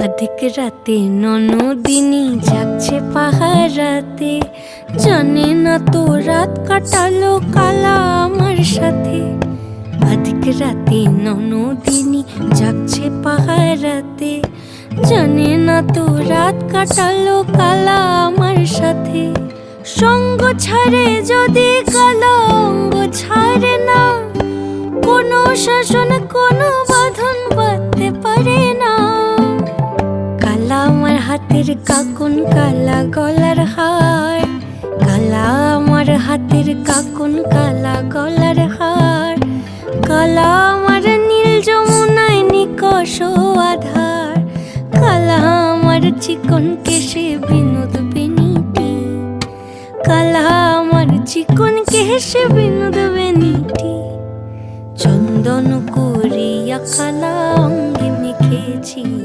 আধিক রাতে ননদিনী যাচ্ছে পাহারাতে, জানে না তো রাত কাটালো কালা আমার সাথে। আধিক রাতে ননদিনী যাচ্ছে পাহারাতে, জানে না তো রাত কাটালো কালা আমার সাথে। সঙ্গ ছাড়ে যদি কালা অঙ্গ ছাড়ে না, কোনো শাসন কোনো বাঁধন বাঁধতে পারে না। কালা আমার হাতের কাকুন কালা গলার হার, কালা আমার হাতের কাকুন কালা গলার হার। কালা আমার নীল যমুনায় নিকষ আধার, কালা আমার চিকন কেশে বিনোদ বেনিটি। কালা আমার চিকন কেশে বিনোদ বেনিটি। চন্দন করিয়া কালা অঙ্গে মেখেছি।